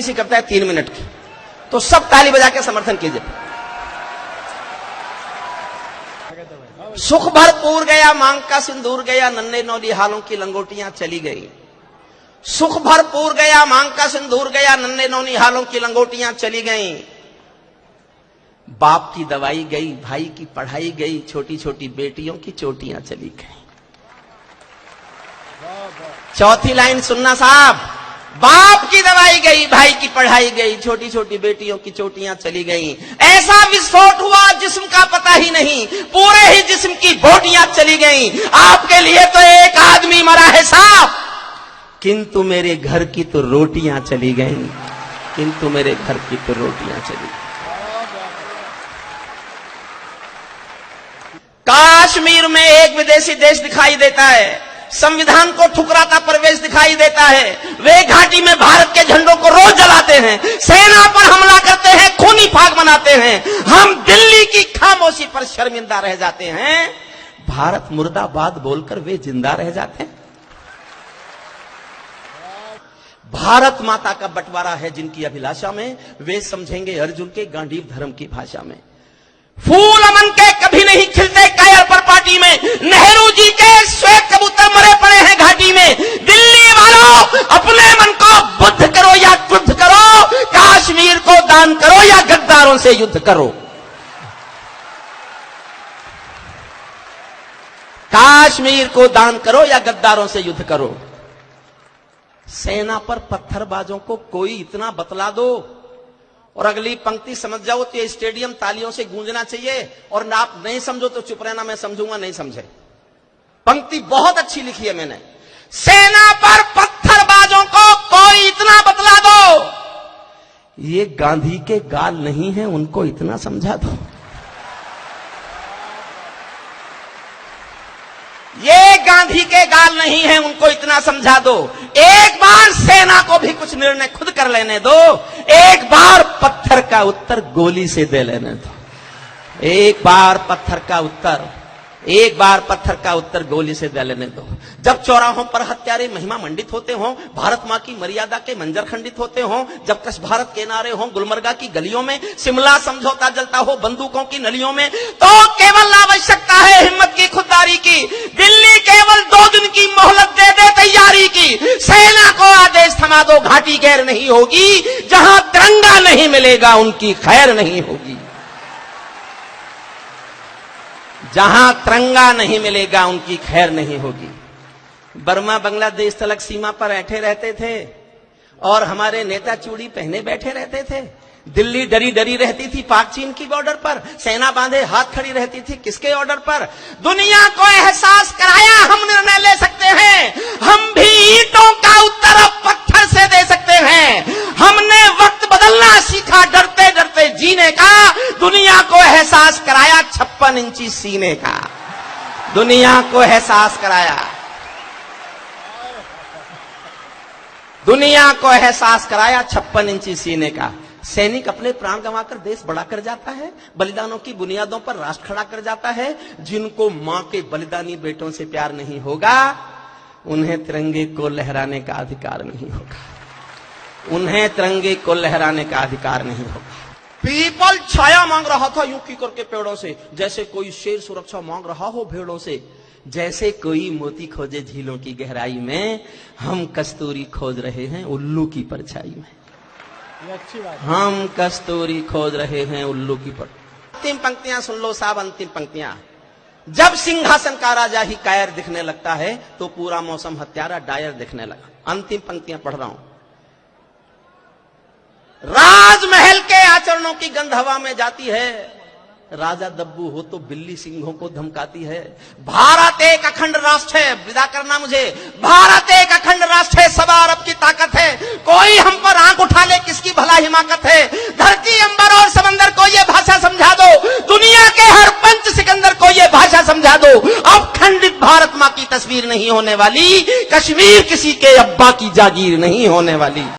छोटी सी कविता है 3 मिनट की, तो सब ताली बजा के समर्थन कीजिए। सुख भरपूर गया मांग का सिंदूर गया, नन्हे नौली हालों की लंगोटियां चली गई। सुख भरपूर गया मांग का सिंदूर गया, नन्हे नौली हालों की लंगोटियां चली गई। बाप की दवाई गई, भाई की पढ़ाई गई, छोटी छोटी बेटियों की चोटियां चली गई। चौथी लाइन सुनना साहब, बाप की दवाई गई, भाई की पढ़ाई गई, छोटी छोटी बेटियों की चोटियां चली गई। ऐसा विस्फोट हुआ जिस्म का पता ही नहीं, पूरे ही जिस्म की बोटियां चली गई। आपके लिए तो एक आदमी मरा है साहब, किंतु मेरे घर की तो रोटियां चली गई, किंतु मेरे घर की तो रोटियां चली गई। कश्मीर में एक विदेशी देश दिखाई देता है, संविधान को ठुकराता प्रवेश दिखाई देता है। वे घाटी में भारत के झंडों को रोज जलाते हैं, सेना पर हमला करते हैं, खूनी फाग मनाते हैं। हम दिल्ली की खामोशी पर शर्मिंदा रह जाते हैं, भारत मुर्दाबाद बोलकर वे जिंदा रह जाते हैं। भारत माता का बंटवारा है जिनकी अभिलाषा में, वे समझेंगे अर्जुन के गांडीव धर्म की भाषा में। फूल अमन के कभी नहीं खिलते कायर पर पार्टी में, नेहरू जी के श्वेत कबूतर मरे पड़े हैं घाटी में। दिल्ली वालों अपने मन को बुद्ध करो या युद्ध करो, कश्मीर को दान करो या गद्दारों से युद्ध करो। कश्मीर को दान करो या गद्दारों से युद्ध करो। सेना पर पत्थरबाजों को कोई इतना बतला दो और अगली पंक्ति समझ जाओ तो ये स्टेडियम तालियों से गूंजना चाहिए, और ना आप नहीं समझो तो चुप रहना, मैं समझूंगा नहीं समझे। पंक्ति बहुत अच्छी लिखी है मैंने, सेना पर पत्थरबाजों को कोई इतना बतला दो, ये गांधी के गाल नहीं है, उनको इतना समझा दो। ये गांधी के गाल नहीं है, उनको इतना समझा दो। एक बार सेना को भी कुछ निर्णय खुद कर लेने दो, एक बार पत्थर का उत्तर गोली से दे लेने दो। एक बार पत्थर का उत्तर गोली से दे लेने दो। जब चौराहों पर हत्यारे महिमा मंडित होते हों, भारत मां की मर्यादा के मंजर खंडित होते हों, जब कश भारत के नारे हों गुलमर्गा की गलियों में, शिमला समझौता जलता हो बंदूकों की नलियों में, तो केवल आवश्यकता है हिम्मत की, खुददारी की। दिल्ली केवल 2 दिन की मोहलत दे दे तैयारी की। सेना को आदेश थमा दो, घाटी गैर नहीं होगी। जहां तिरंगा नहीं मिलेगा उनकी खैर नहीं होगी। जहां तिरंगा नहीं मिलेगा उनकी खैर नहीं होगी। बर्मा बांग्लादेश तलक सीमा पर बैठे रहते थे और हमारे नेता चूड़ी पहने बैठे रहते थे। दिल्ली डरी डरी रहती थी पाक चीन की बॉर्डर पर, सेना बांधे हाथ खड़ी रहती थी किसके ऑर्डर पर? दुनिया को एहसास कराया हम निर्णय ले सकते हैं, हम भी ईंटों का उत्तर अब पत्थर से दे सकते हैं। हमने वक्त बदलना सीखा, डरते डरते जीने का। दुनिया को एहसास कराया 56 इंची सीने का। दुनिया को एहसास कराया, दुनिया को एहसास कराया 56 इंची सीने का। सैनिक अपने प्राण गंवाकर देश बड़ा कर जाता है, बलिदानों की बुनियादों पर राष्ट्र खड़ा कर जाता है। जिनको मां के बलिदानी बेटों से प्यार नहीं होगा, उन्हें तिरंगे को लहराने का अधिकार नहीं होगा। उन्हें तिरंगे को लहराने का अधिकार नहीं होगा। पीपल छाया मांग रहा था यूं की करके पेड़ों से, जैसे कोई शेर सुरक्षा मांग रहा हो भेड़ों से। जैसे कोई मोती खोजे झीलों की गहराई में, हम कस्तूरी खोज रहे हैं उल्लू की परछाई में। हम कस्तूरी खोज रहे हैं उल्लू की पर। अंतिम पंक्तियां सुन लो साहब, अंतिम पंक्तियां। जब सिंहासन का राजा ही कायर दिखने लगता है, तो पूरा मौसम हत्यारा डायर दिखने लगा। अंतिम पंक्तियां पढ़ रहा हूं। राजमहल के आचरणों की गंध हवा में जाती है, राजा दब्बू हो तो बिल्ली सिंहों को धमकाती है। भारत एक अखंड राष्ट्र है, विदा करना मुझे। भारत एक अखंड राष्ट्र है, सवा अरब की ताकत है। कोई हम पर आंख उठा ले किसकी भला हिमाकत है। धरती अंबर और समंदर को ये भाषा समझा दो, दुनिया के हर पंच सिकंदर को ये भाषा समझा दो। अब खंडित भारत मां की तस्वीर नहीं होने वाली, कश्मीर किसी के अब्बा की जागीर नहीं होने वाली।